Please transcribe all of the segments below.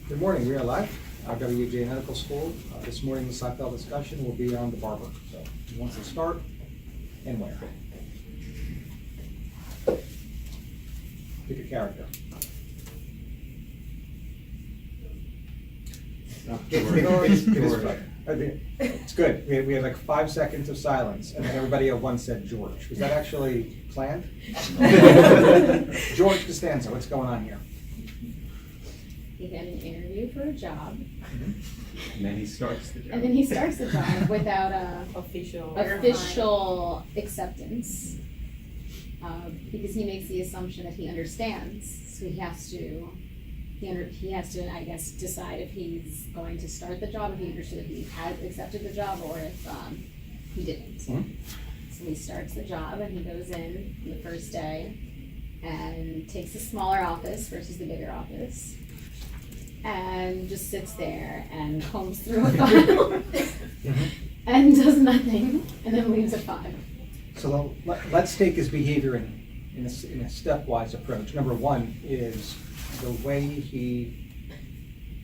Good morning, we are live, WJ Medical School. This morning the Psyfeld discussion will be on the Barber. So who wants to start and where? Pick a character. It's good. We had like 5 seconds of silence and then everybody at once said George. Was that actually planned? George Costanza, what's going on here? He had an interview for a job. And then he starts the job. And then he starts the job without a official acceptance. Because he makes the assumption that he understands, so he has to, I guess, decide if he's going to start the job, if he understood if he had accepted the job, or if he didn't. Mm-hmm. So he starts the job and he goes in the first day and takes the smaller office versus the bigger office. And just sits there and combs through a file and does nothing, and then leaves at 5. So let's take his behavior in a stepwise approach. Number one is the way he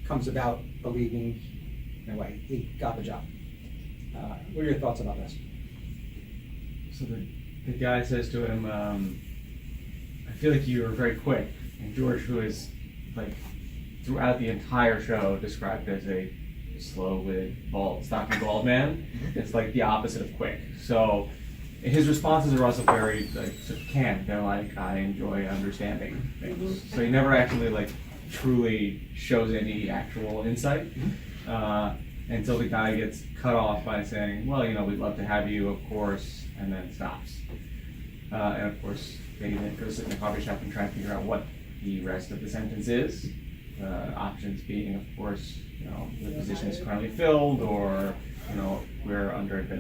comes about believing, in a way, he got the job. What are your thoughts about this? So the guy says to him, I feel like you were very quick. And George, who is like throughout the entire show described as a slow-witted, stocky bald man, it's like the opposite of quick. So his responses are also very like sort of canned. They're like, I enjoy understanding things. So he never actually like truly shows any actual insight until the guy gets cut off by saying, well, you know, we'd love to have you, of course, and then stops. And of course, they then go sit in the coffee shop and try to figure out what the rest of the sentence is. Options being, of course, you know, the position is currently filled, or you know,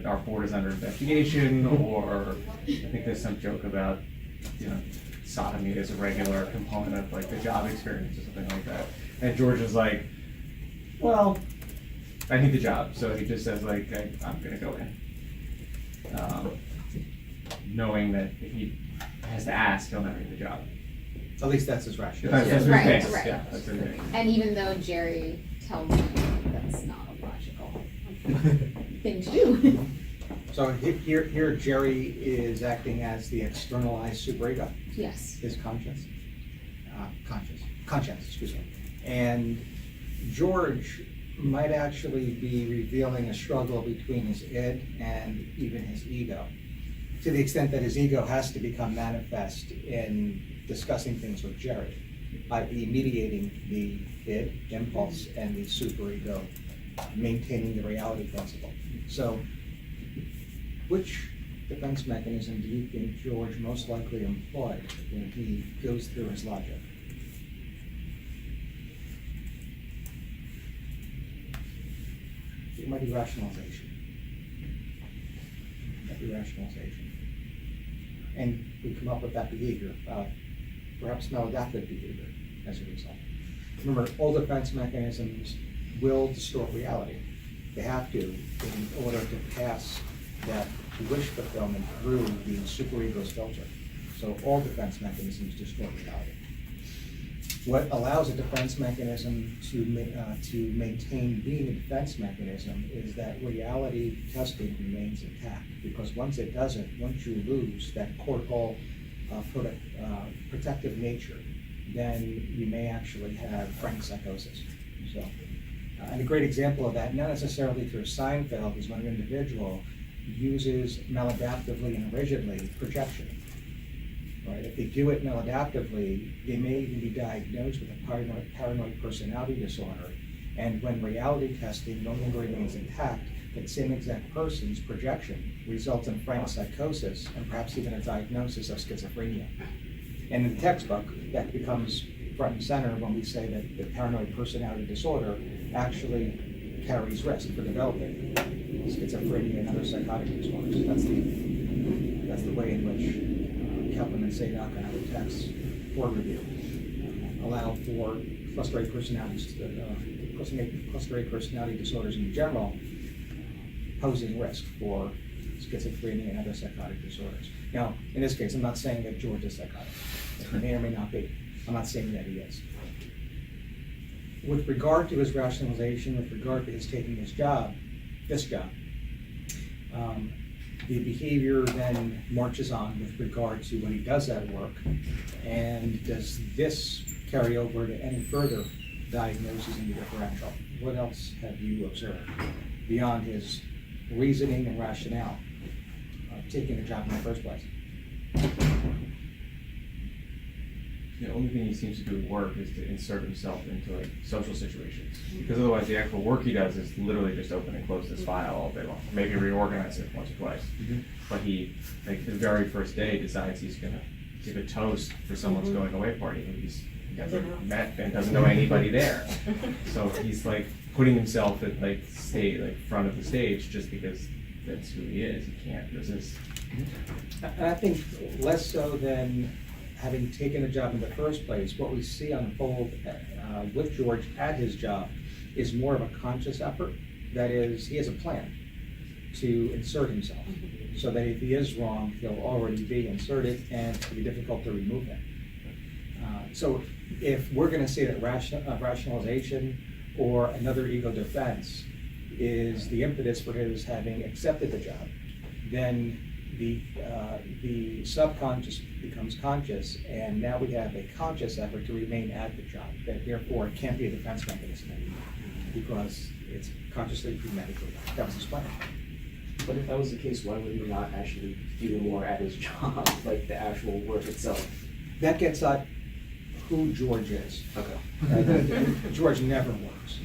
our board is under investigation, or I think there's some joke about, you know, sodomy is a regular component of like the job experience or something like that. And George is like, well, I need the job, so he just says like, I'm gonna go in, knowing that if he has to ask, he'll never get the job. At least that's his rationale. That's Right, his base. right. Yeah, that's his base. And even though Jerry tells him that's not a logical thing to do. So here Jerry is acting as the externalized superego, Yes. his conscience, excuse me. And George might actually be revealing a struggle between his id and even his ego, to the extent that his ego has to become manifest in discussing things with Jerry, i.e. mediating the id, impulse, and the superego, maintaining the reality principle. So, which defense mechanism do you think George most likely employed when he goes through his logic? It might be rationalization. And we come up with that behavior, perhaps maladaptive behavior as a result. Remember, all defense mechanisms will distort reality. They have to in order to pass that wish fulfillment through the superego's filter. So all defense mechanisms distort reality. What allows a defense mechanism to maintain being a defense mechanism is that reality testing remains intact. Because once it doesn't, once you lose that cortical protective nature, then you may actually have frank psychosis. So, and a great example of that, not necessarily through Seinfeld, is when an individual uses maladaptively and rigidly projection. Right? If they do it maladaptively, they may even be diagnosed with a paranoid personality disorder. And when reality testing no longer remains intact, that same exact person's projection results in frank psychosis and perhaps even a diagnosis of schizophrenia. And in the textbook, that becomes front and center when we say that the paranoid personality disorder actually carries risk for developing schizophrenia and other psychotic disorders. That's the way in which Kelpman and Sadok and other texts for review allow for cluster A personality disorders in general posing risk for schizophrenia and other psychotic disorders. Now, in this case, I'm not saying that George is psychotic. He may or may not be. I'm not saying that he is. with regard to his rationalization, with regard to his taking this job, the behavior then marches on with regard to when he does that work. And does this carry over to any further diagnoses in the differential? What else have you observed beyond his reasoning and rationale of taking the job in the first place? The only thing he seems to do at work is to insert himself into like social situations, because otherwise the actual work he does is literally just open and close this file all day long, maybe reorganize it once or twice. But he, like the very first day, decides he's gonna give a toast for someone's going away party, and he's never met and doesn't know anybody there. So he's like putting himself at like front of the stage just because that's who he is. He can't resist. And I think less so than having taken a job in the first place, what we see unfold with George at his job is more of a conscious effort. That is, he has a plan to insert himself, so that if he is wrong, he'll already be inserted and it'll be difficult to remove him. So if we're gonna say that rationalization or another ego defense is the impetus for his having accepted the job, then the subconscious becomes conscious, and now we have a conscious effort to remain at the job. That therefore it can't be a defense mechanism anymore, because it's consciously premeditated. That was his plan. But if that was the case, why would he not actually do more at his job, like the actual work itself? That gets at who George is. Okay. George never works.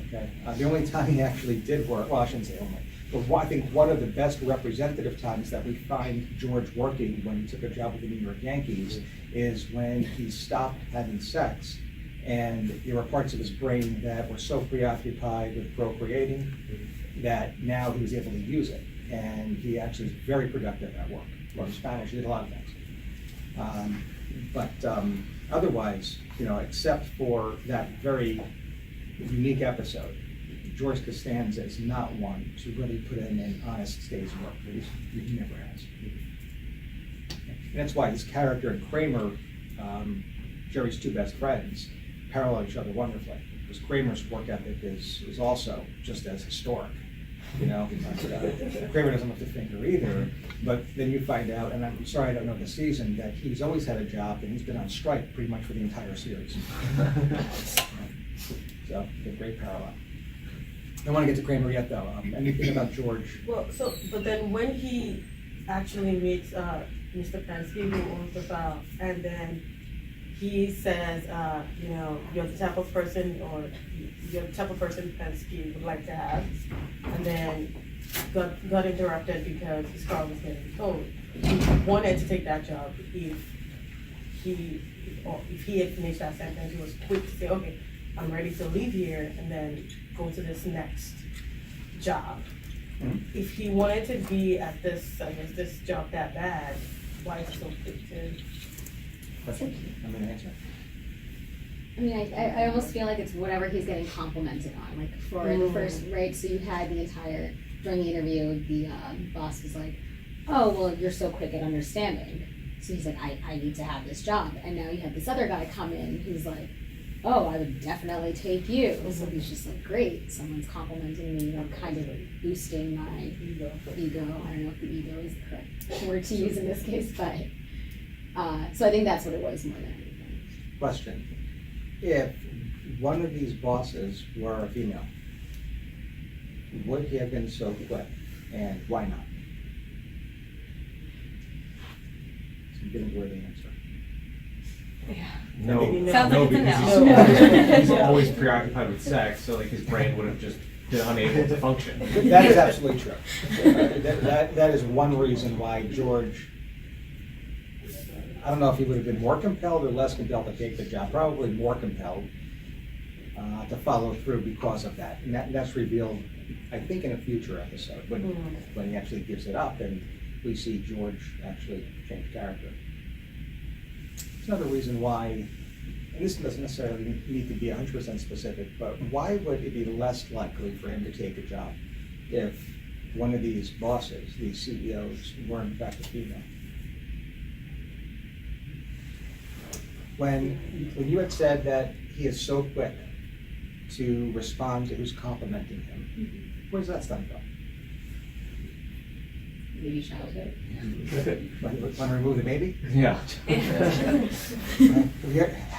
Okay. The only time he actually did work, well, I shouldn't say only, but I think one of the best representative times that we find George working when he took a job with the New York Yankees is when he stopped having sex, and there were parts of his brain that were so preoccupied with procreating that now he was able to use it, and he actually was very productive at work. Learned Spanish, he did a lot of things. Otherwise, except for that very unique episode, George Costanza is not one to really put in an honest day's work. He never has. And that's why his character and Kramer, Jerry's two best friends, parallel each other wonderfully. Because Kramer's work ethic is also just as historic. Kramer doesn't lift a finger either, but then you find out, and I'm sorry I don't know the season, that he's always had a job and he's been on strike pretty much for the entire series. So, a great parallel. I don't want to get to Kramer yet, though. Anything about George? Well, but then when he actually meets Mr. Penske, who owns the file, and then he says, you're the type of person, or you're the type of person Penske would like to have, and then got interrupted because his car was getting towed. He wanted to take that job if he had finished that sentence. He was quick to say, okay, I'm ready to leave here and then go to this next job. Mm-hmm. If he wanted to be at this job that bad, why is he so quick to? Question? I'm going to answer. I mean, I almost feel like it's whatever he's getting complimented on. Like for the first, right, so you had the entire, during the interview, the boss was like, oh, well, you're so quick at understanding. So he's like, I need to have this job. And now you have this other guy come in who's like, oh, I would definitely take you. So he's just like, great, someone's complimenting me, kind of boosting my ego. I don't know if the ego is the correct word to use in this case, but so I think that's what it was more than anything. Question. If one of these bosses were a female, would he have been so quick, and why not? So I'm getting where the answer. No, Sounds like it's a because no. he's always preoccupied with sex, so like his brain would have just been unable to function. That is absolutely true. That is one reason why George, I don't know if he would have been more compelled or less compelled to take the job, probably more compelled to follow through because of that. And that's revealed, I think, in a future episode when he actually gives it up and we see George actually change character. It's another reason why, and this doesn't necessarily need to be 100% specific, but why would it be less likely for him to take a job if one of these bosses, these CEOs, were in fact a female? When you had said that he is so quick to respond to who's complimenting him. Where's that stuff from? Maybe childhood. Want to remove the baby? Yeah.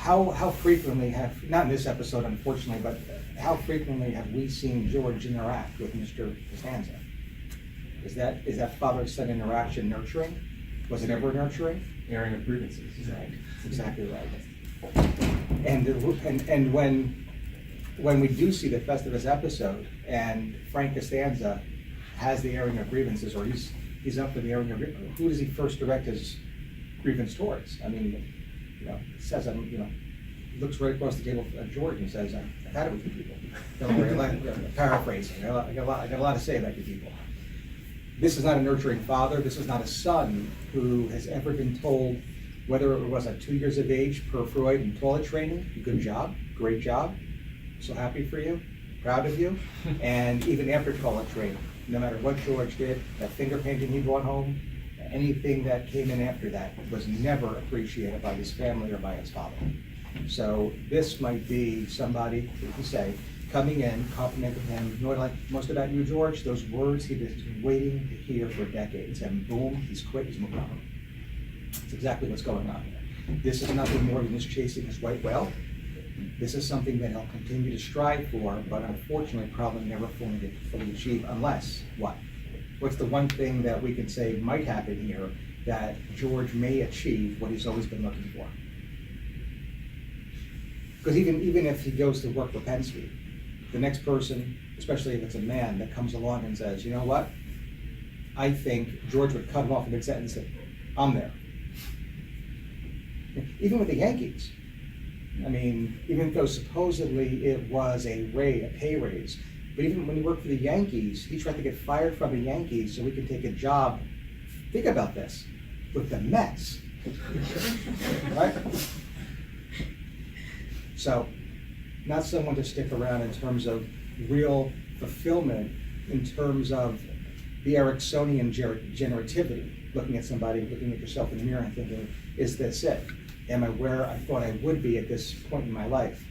How frequently have, not in this episode unfortunately, but how frequently have we seen George interact with Mr. Costanza? Is that father-son interaction nurturing? Was it ever nurturing? Airing of grievances. Right. That's exactly right. And when we do see the Festivus episode and Frank Costanza has the airing of grievances, or he's up for the airing of grievances, who does he first direct his grievance towards? I mean, it says, looks right across the table at George and says, I've had it with you people. Don't worry, paraphrasing, I got a lot to say about you people. This is not a nurturing father. This is not a son who has ever been told, whether it was at 2 years of age per Freud in toilet training, good job, great job, so happy for you, proud of you, and even after toilet training, no matter what George did, that finger painting he brought home, anything that came in after that was never appreciated by his family or by his father. So this might be somebody, you say, coming in, complimenting him, you know what I like most about you, George? Those words he's been waiting to hear for decades, and boom, he's quit, he's moved on. That's exactly what's going on here. This is nothing more than just chasing his white whale. This is something that he'll continue to strive for, but unfortunately probably never fully achieve unless, what? What's the one thing that we can say might happen here that George may achieve what he's always been looking for? Because even if he goes to work for Penske, the next person, especially if it's a man, that comes along and says, you know what? I think George would cut him off in mid-sentence and say, I'm there. Even with the Yankees, I mean, even though supposedly it was a pay raise, but even when he worked for the Yankees, he tried to get fired from the Yankees so he could take a job, think about this, with the Mets, right? So, not someone to stick around in terms of real fulfillment, in terms of the Ericksonian generativity, looking at somebody, looking at yourself in the mirror and thinking, is this it? Am I where I thought I would be at this point in my life?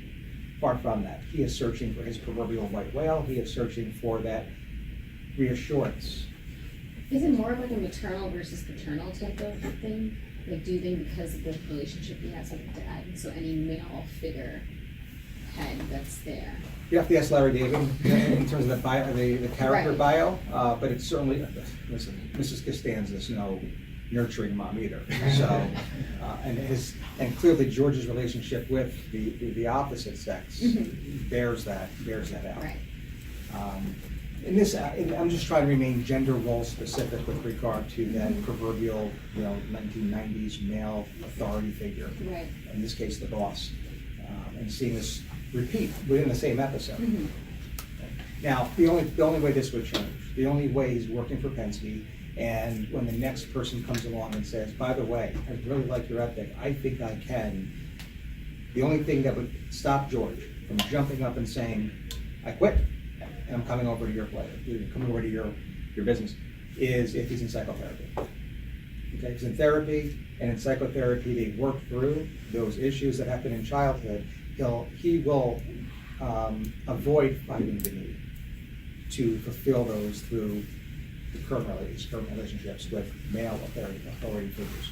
Far from that. He is searching for his proverbial white whale. He is searching for that reassurance. Is it more of like a maternal versus paternal type of thing? Like, do you think because of the relationship he has with dad, so any male figure head that's there? You have to ask Larry David in terms of the bio, the character Right. bio, but it's certainly, listen, Mrs. Costanza's no nurturing mom either. So, and clearly George's relationship with the opposite sex bears that out. Right. In this, I'm just trying to remain gender role specific with regard to that proverbial, 1990s male authority figure. Right. In this case, the boss, and seeing this repeat within the same episode. Mm-hmm. Now, the only way this would change, the only way he's working for Penske, and when the next person comes along and says, by the way, I really like your ethic, I think I can, the only thing that would stop George from jumping up and saying, I quit, and I'm coming over to your place, coming over to your business, is if he's in psychotherapy. Okay, he's in therapy, and in psychotherapy, they work through those issues that happen in childhood. He will avoid finding the need to fulfill those through the current relationships with male authority figures.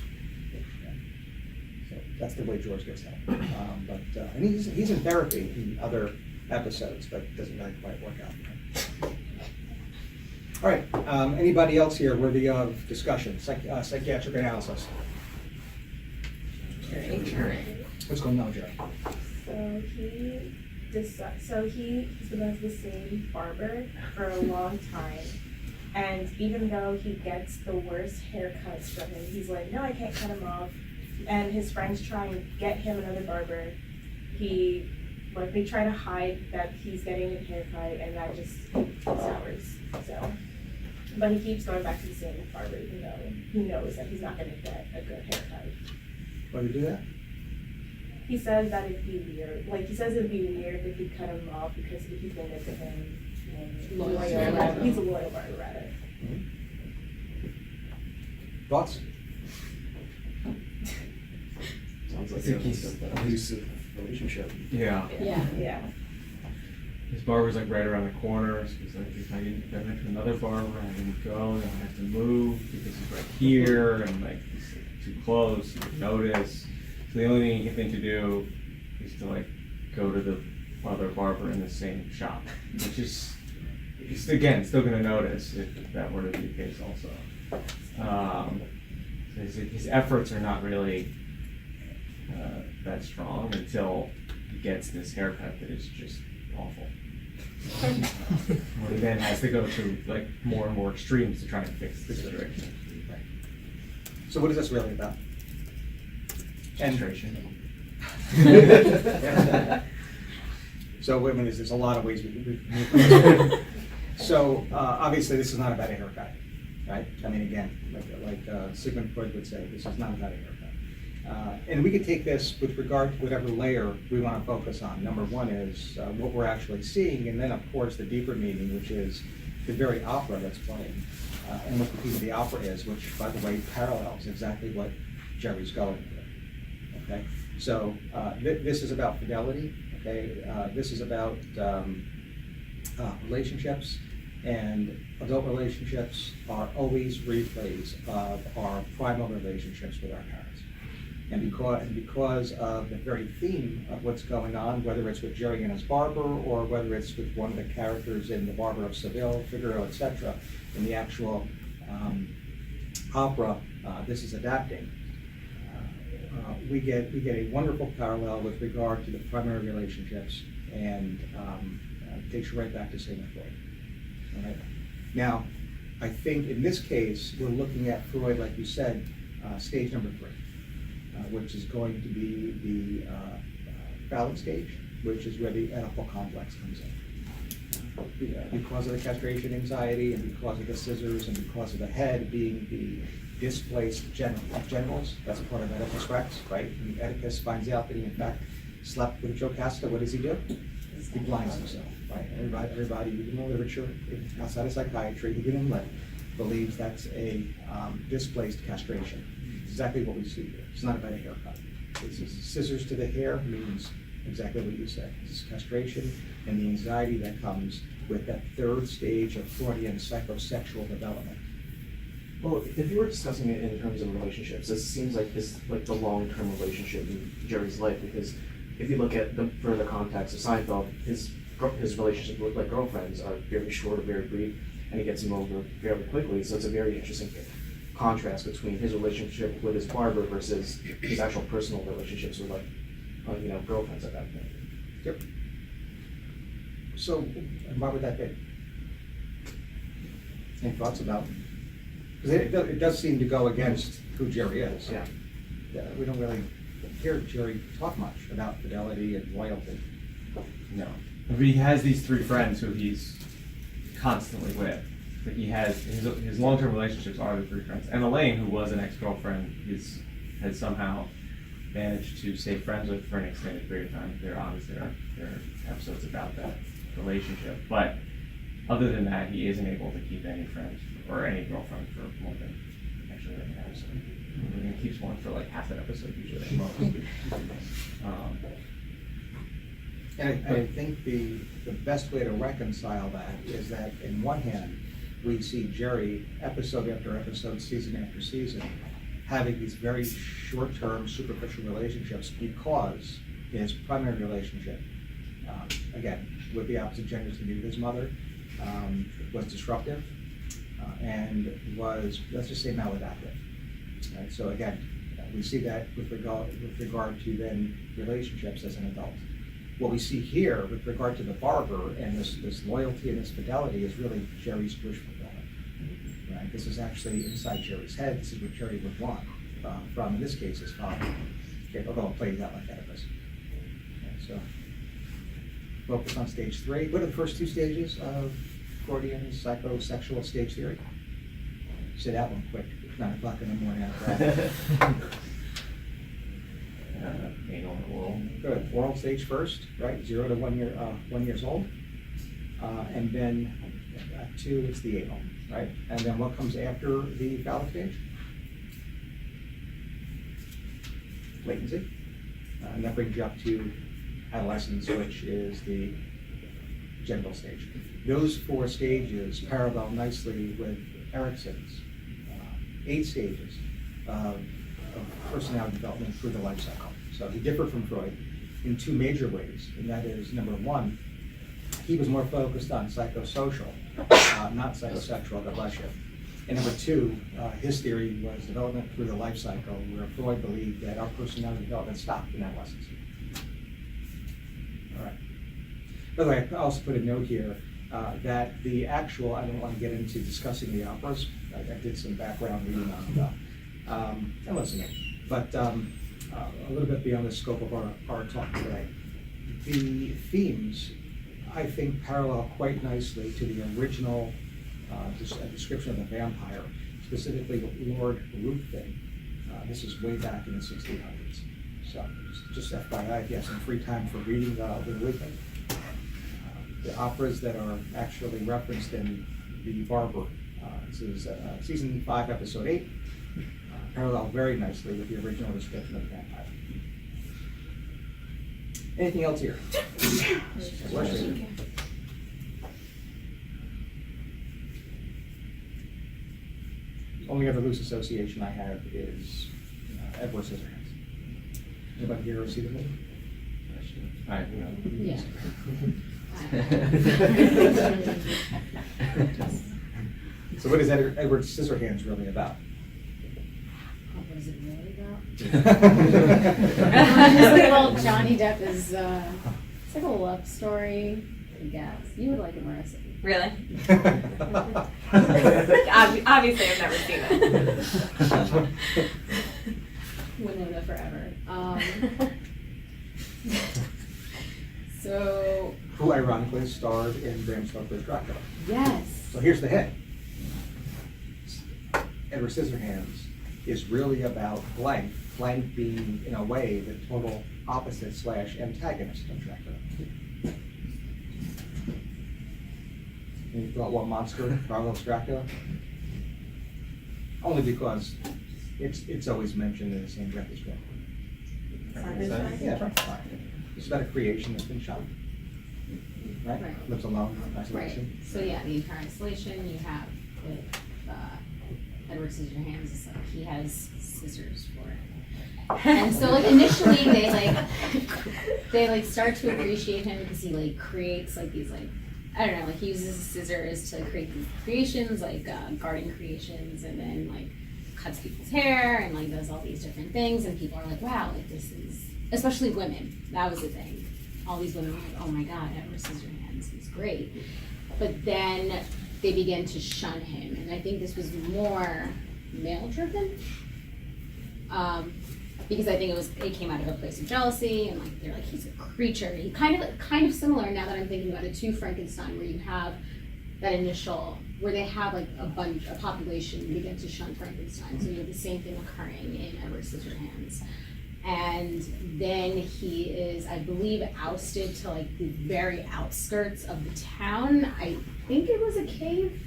So that's the way George gets help. And he's in therapy in other episodes, but it doesn't really quite work out. All right, anybody else here worthy of discussion? Psychiatric analysis. What's going on, Jerry? So he's been with the same barber for a long time, and even though he gets the worst haircuts from him, he's like, no, I can't cut him off. And his friends try and get him another barber. They try to hide that he's getting a haircut, and that just sours. So, but he keeps going back to the same barber, even though he knows that he's not going to get a good haircut. Why do you do that? He says that it'd be weird. Like, he says it'd be weird if he cut him off because he's been good to him. Loyal. He's a loyal barber, rather. Thoughts? Sounds like an abusive relationship. Yeah. Yeah. Yeah. his barber's like right around the corner, so he's like, if I went to another barber and I didn't go, then I have to move because he's right here, and like he's like, too close, he would notice. So the only thing to do is to like go to the other barber in the same shop, which is, he's again still gonna notice if that were to be the case also. So his efforts are not really that strong until he gets this haircut that is just awful. Where he then has to go to like more and more extremes to try and fix the situation. So what is this really about? Castration. So, I mean, there's a lot of ways we can. So, obviously, this is not about a haircut, right? I mean, again, like Sigmund Freud would say, this is not about a haircut. And we could take this with regard to whatever layer we want to focus on. Number one is what we're actually seeing, and then, of course, the deeper meaning, which is the very opera that's playing, and what the theme of the opera is, which, by the way, parallels exactly what Jerry's going through. Okay, so this is about fidelity. Okay, this is about relationships, and adult relationships are always replays of our primal relationships with our parents. And because of the very theme of what's going on, whether it's with Jerry and his barber, or whether it's with one of the characters in The Barber of Seville, Figaro, etc., in the actual opera, this is adapting. We get a wonderful parallel with regard to the primary relationships, and takes you right back to Sigmund Freud. All right. Now, I think in this case we're looking at Freud, like you said, stage number 3, which is going to be the phallic stage, which is where the Oedipal complex comes in. Because of the castration anxiety, and because of the scissors, and because of the head being the displaced genitals, that's part of Oedipus Rex, right? And Oedipus finds out that he in fact slept with Jocasta. What does he do? He blinds himself, right? Everybody in the literature, outside of psychiatry, even in lit, believes that's a displaced castration. It's exactly what we see here. It's not about a haircut. It's just scissors to the hair means exactly what you said. It's castration and the anxiety that comes with that third stage of Freudian psychosexual development. Well, if you were discussing it in terms of relationships, this seems like the long-term relationship in Jerry's life, because if you look at the further context of Seinfeld, his relationship with like girlfriends are very short or very brief, and he gets them over fairly quickly. So it's a very interesting contrast between his relationship with his barber versus his actual personal relationships with girlfriends at that point. Yep. So, and why would that be? Any thoughts about? Because it does seem to go against who Jerry is. Yeah. We don't really hear Jerry talk much about fidelity and loyalty. No. But he has these 3 friends who he's constantly with. Like he has his long-term relationships are the 3 friends. And Elaine, who was an ex-girlfriend, has somehow managed to stay friends with for an extended period of time. There obviously are episodes about that relationship. But other than that, he isn't able to keep any friends or any girlfriend for more than actually like an episode. And he keeps one for like half an episode usually at most. And I think the best way to reconcile that is that in one hand, we see Jerry episode after episode, season after season, having these very short-term superficial relationships because his primary relationship, again, with the opposite gender to be with his mother, was disruptive and was, let's just say, maladaptive. Right? So again, we see that with regard to then relationships as an adult. What we see here with regard to the barber and this loyalty and this fidelity is really Jerry's wish fulfillment. Right? This is actually inside Jerry's head. This is what Jerry would want from, in this case, his father. Okay, although it plays out like Oedipus. Okay, so focus on stage 3. What are the first 2 stages of Freudian psychosexual stage theory? Say that one quick. 9 o'clock in the morning. Anal and oral. Good. Oral stage first, right? 0 to 1 year, 1 years old, and then at 2 it's the anal, right? And then what comes after the phallic stage? Latency, and that brings you up to adolescence, which is the genital stage. Those 4 stages parallel nicely with Erickson's 8 stages of personality development through the life cycle. So he differed from Freud in 2 major ways, and that is, number 1, he was more focused on psychosocial, not psychosexual, God bless you. And number 2, his theory was development through the life cycle, where Freud believed that our personality development stopped in adolescence. All right. By the way, I also put a note here that the actual, I don't want to get into discussing the operas. I did some background reading on them and listening, but a little bit beyond the scope of our talk today. The themes, I think, parallel quite nicely to the original description of the vampire, specifically Lord Ruthven. This is way back in the 1600s. So just FYI, if you have some free time for reading Lord Ruthven. The operas that are actually referenced in the Barber. This is season 5, episode 8. Parallel very nicely with the original description of the vampire. Anything else here? Only other loose association I have is Edward Scissorhands. Anybody here see the movie? Yeah. So what is Edward Scissorhands really about? What is it really about? Honestly, well, Johnny Depp is, it's like a love story, I guess. You would like it, Marissa. Really? Obviously, I've never seen it. Winona Forever. So, Who ironically starred in Bram Stoker's Dracula. yes. So here's the hint. Edward Scissorhands is really about blank, blank being, in a way, the total opposite / antagonist of Dracula. And you thought, what monster parallels Dracula? Only because it's always mentioned in the same breath as Dracula. Yeah, Frankenstein. It's about a creation that's been shot. Right? Right. Lives alone, Right. isolation. So yeah, the entire isolation you have with Edward Scissorhands is like he has scissors for it. And so like initially they like start to appreciate him because he like creates like these like I don't know, like he uses scissors to like create these creations, like garden creations, and then like cuts people's hair and like does all these different things, and people are like, wow, like this is, especially women, that was the thing. All these women were like, oh my God, Edward Scissorhands, he's great. But then they began to shun him, and I think this was more male driven. Because I think it came out of a place of jealousy, and like they're like, he's a creature. He kind of similar now that I'm thinking about it to Frankenstein, where you have that initial where they have like a population begin to shun Frankenstein. So you have the same thing occurring in Edward Scissorhands. And then he is, I believe, ousted to like the very outskirts of the town. I think it was a cave.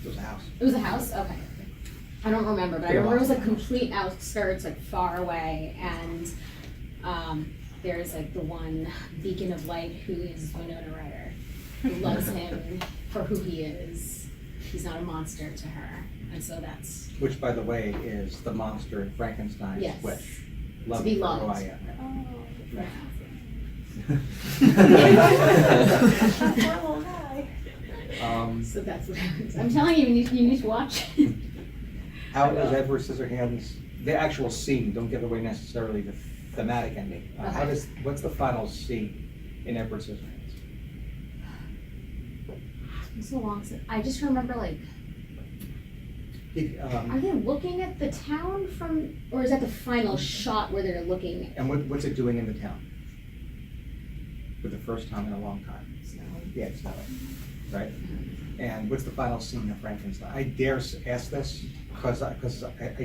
It was a house. It was a house? Okay. I don't remember, but I remember it was like complete outskirts, like far away, and there's like the one beacon of light who is Winona Ryder, who loves him for who he is. He's not a monster to her, and so that's Which, by the way, is the monster in Frankenstein's Yes. wish. to Love be for loved. who I am. So that's what happens. I'm telling you, you need to watch it. How is Edward Scissorhands, the actual scene, don't give away necessarily the thematic ending. What's the final scene in Edward Scissorhands? It's so long since I just remember like, are they looking at the town from, or is that the final shot where they're looking? And what's it doing in the town? For the first time in a long time. Yeah, it's not, right? And what's the final scene of Frankenstein? I dare ask this because I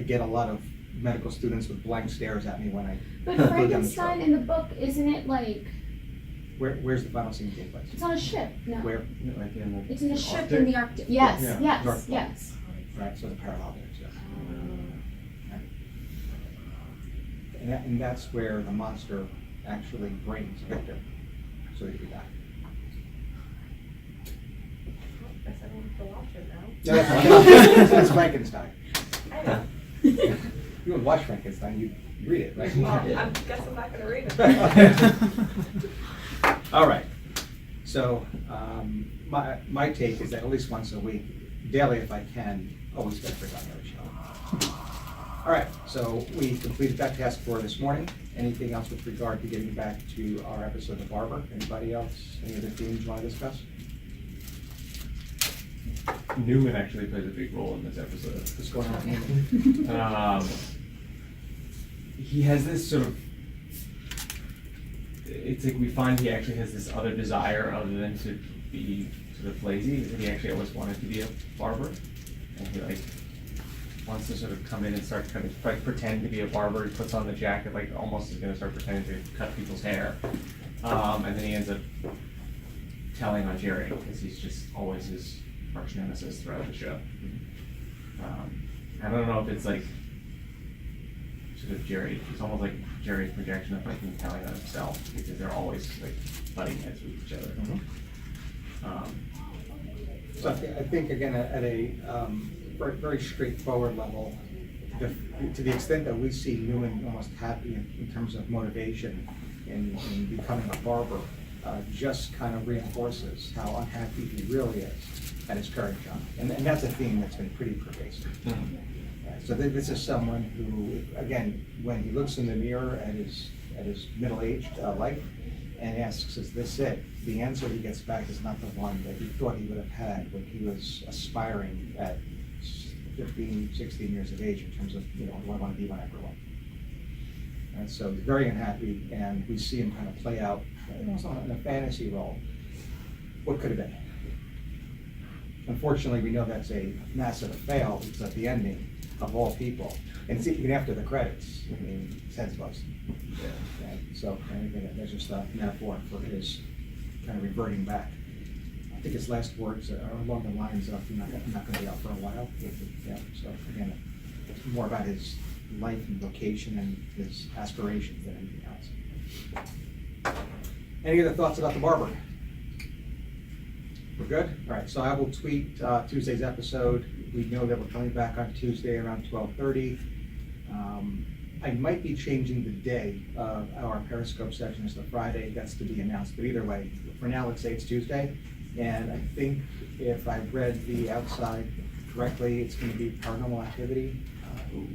get a lot of medical students with blank stares at me when I But go down the Frankenstein road. in the book, isn't it like, Where's the final scene take place? it's on a ship? No. Where? Like in the It's in a ship Arctic? in the Arctic. Yes, Yeah. yes, North Pole. yes. Right, so the parallel there, so. And that's where the monster actually brings Victor, so he can be back. guess I don't have to watch it now. No, that's Frankenstein. I know. You would watch Frankenstein, you read it, right? Well, I guess I'm not gonna read it. All right. So, my take is that at least once a week, daily if I can, always get a freak on the show. All right, so we completed that task for this morning. Anything else with regard to getting back to our episode of Barber? Anybody else? Any other themes you want to discuss? Newman actually plays a big role in this episode. What's going on with me? He has this sort of, it's like we find he actually has this other desire other than to be sort of lazy. He actually always wanted to be a barber, and he like wants to sort of come in and start kind of like pretend to be a barber. He puts on the jacket, like almost is going to start pretending to cut people's hair, and then he ends up telling on Jerry because he's just always his arch nemesis throughout the show. I don't know if it's like sort of Jerry. It's almost like Jerry's projection of like him telling on himself because they're always like butting heads with each other. So I think again, at a very straightforward level, to the extent that we see Newman almost happy in terms of motivation in becoming a barber, just kind of reinforces how unhappy he really is at his current job. And that's a theme that's been pretty pervasive. So this is someone who, again, when he looks in the mirror at his middle-aged life and asks, is this it? The answer he gets back is not the one that he thought he would have had when he was aspiring at 15, 16 years of age in terms of, what I want to be when I grow up. And so he's very unhappy, and we see him kind of play out almost in a fantasy role. What could have been? Unfortunately, we know that's a massive fail because at the ending, of all people, and it's even after the credits, I mean, his head's busted. Right? So I think that's just a metaphor for his kind of reverting back. I think his last words are along the lines of, I'm not going to be out for a while. Yeah. So again, it's more about his life and vocation and his aspirations than anything else. Any other thoughts about the barber? We're good? All right, so I will tweet Tuesday's episode. We know that we're coming back on Tuesday around 12:30. I might be changing the day of our Periscope session as the Friday. That's to be announced, but either way, for now, let's say it's Tuesday. And I think if I read the outside correctly, it's going to be Paranormal Activity.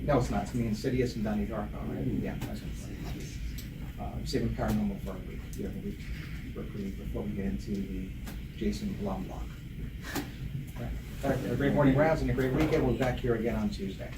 No, it's not. It's going to be Insidious and Donnie Darko, right? Yeah, that's what I'm saving Paranormal for a week. We have a week before we get into the Jason Blum block. All right. Have a great morning rounds and a great weekend. We'll be back here again on Tuesday.